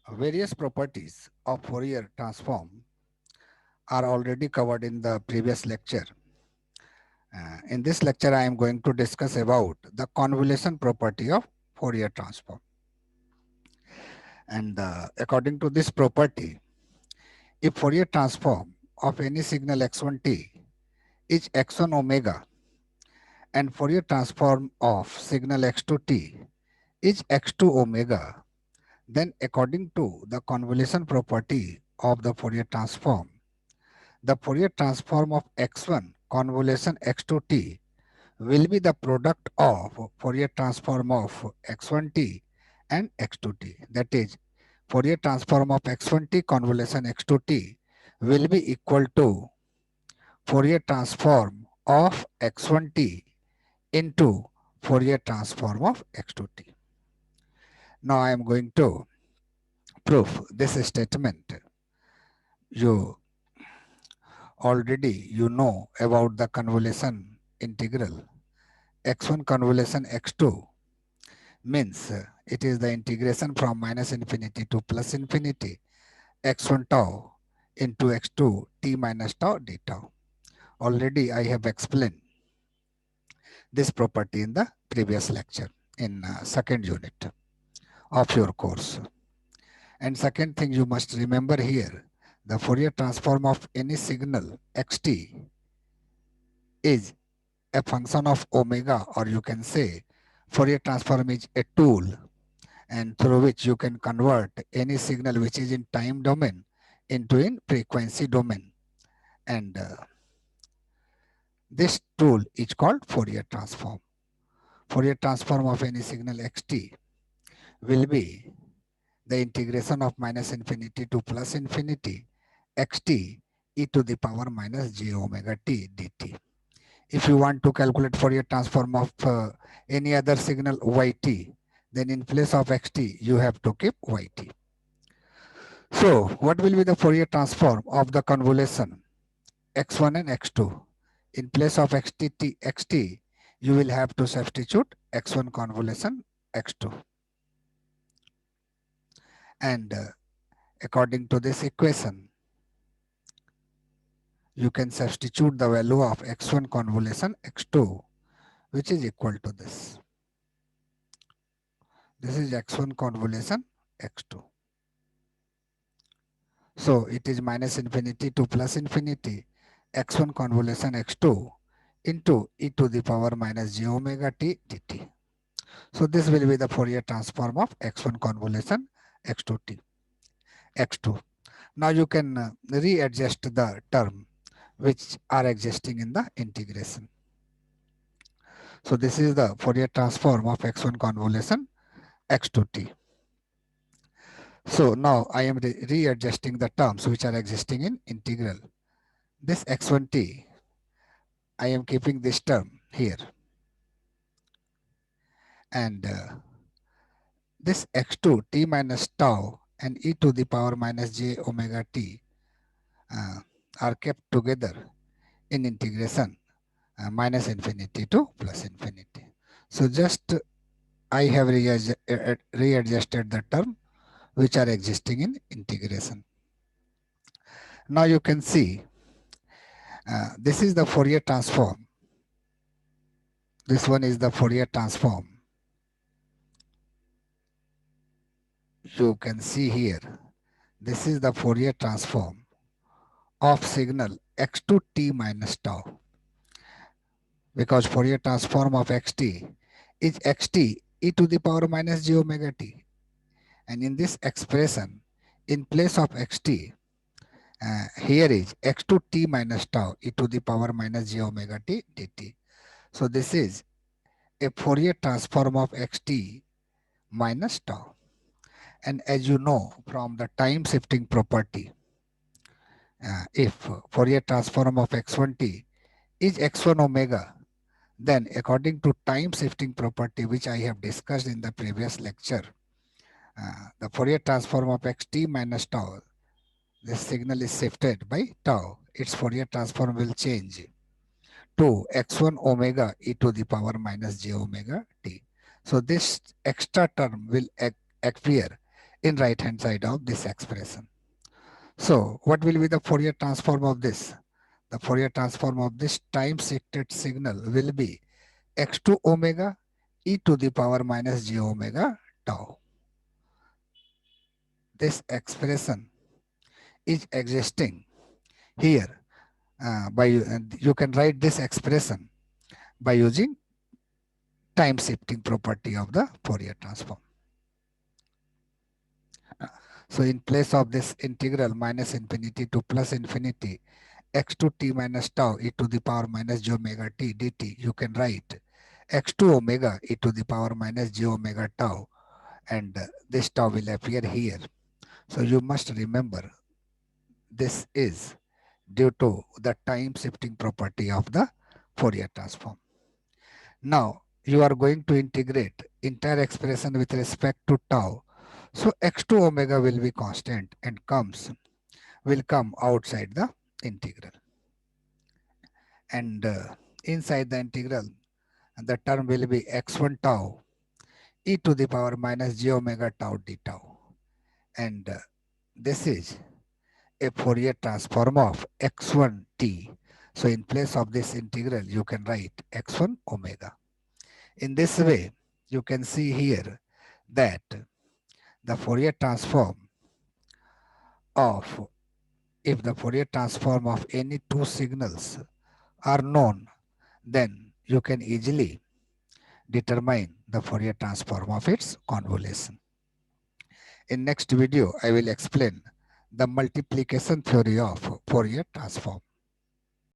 Various properties of Fourier transform are already covered in the previous lecture. In this lecture, I am going to discuss about the convolution property of Fourier transform. And according to this property, if Fourier transform of any signal x1t is x1 omega and Fourier transform of signal x2t is x2 omega, then according to the convolution property of the Fourier transform, the Fourier transform of x1 convolution x2t will be the product of Fourier transform of x1t and x2t. That is, Fourier transform of x1t convolution x2t will be equal to Fourier transform of x1t into Fourier transform of x2t. Now I am going to prove this statement. You already know about the convolution integral x1 convolution x2 means it is the integration from minus infinity to plus infinity x1 tau into x2 t minus tau d tau. Already I have explained this property in the previous lecture in second unit of your course. And second thing you must remember here, the Fourier transform of any signal xt is a function of omega, or you can say Fourier transform is a tool and through which you can convert any signal which is in time domain into in frequency domain. And this tool is called Fourier transform. Fourier transform of any signal xt will be the integration of minus infinity to plus infinity xt e to the power minus j omega t dt. If you want to calculate Fourier transform of any other signal yt, then in place of xt, you have to keep yt. So, what will be the Fourier transform of the convolution x1 and x2? In place of xt, you will have to substitute x1 convolution x2. And according to this equation, you can substitute the value of x1 convolution x2, which is equal to this. This is x1 convolution x2. So it is minus infinity to plus infinity x1 convolution x2 into e to the power minus j omega t dt. So this will be the Fourier transform of x1 convolution x2. Now you can readjust the term which are existing in the integration. So this is the Fourier transform of x1 convolution x2t. So now I am readjusting the terms which are existing in integral. This x1t, I am keeping this term here. And this x2 t minus tau and e to the power minus j omega t are kept together in integration minus infinity to plus infinity. So just I have readjusted the term which are existing in integration. Now you can see this is the Fourier transform. This one is the Fourier transform. You can see here, this is the Fourier transform of signal x2 t minus tau, because Fourier transform of xt is xt e to the power minus j omega t. And in this expression, in place of xt, here is x2 t minus tau e to the power minus j omega t dt. So this is a Fourier transform of xt minus tau. And as you know from the time shifting property, if Fourier transform of x1t is x1 omega, then according to time shifting property which I have discussed in the previous lecture, the Fourier transform of xt minus tau, this signal is shifted by tau. Its Fourier transform will change to x1 omega e to the power minus j omega t. So this extra term will appear in right hand side of this expression. So what will be the Fourier transform of this? The Fourier transform of this time shifted signal will be x2 omega e to the power minus j omega tau. This expression is existing here you can write this expression by using time shifting property of the Fourier transform. So in place of this integral minus infinity to plus infinity x2 t minus tau e to the power minus j omega t dt, you can write x2 omega e to the power minus j omega tau, and this tau will appear here. So you must remember this is due to the time shifting property of the Fourier transform. Now you are going to integrate entire expression with respect to tau. So x2 omega will be constant and will come outside the integral. And inside the integral, the term will be x1 tau e to the power minus j omega tau d tau. And this is a Fourier transform of x1 t. So in place of this integral, you can write x1 omega. In this way, you can see here that the Fourier transform of, if the Fourier transform of any two signals are known, then you can easily determine the Fourier transform of its convolution. In next video, I will explain the multiplication theory of Fourier transform.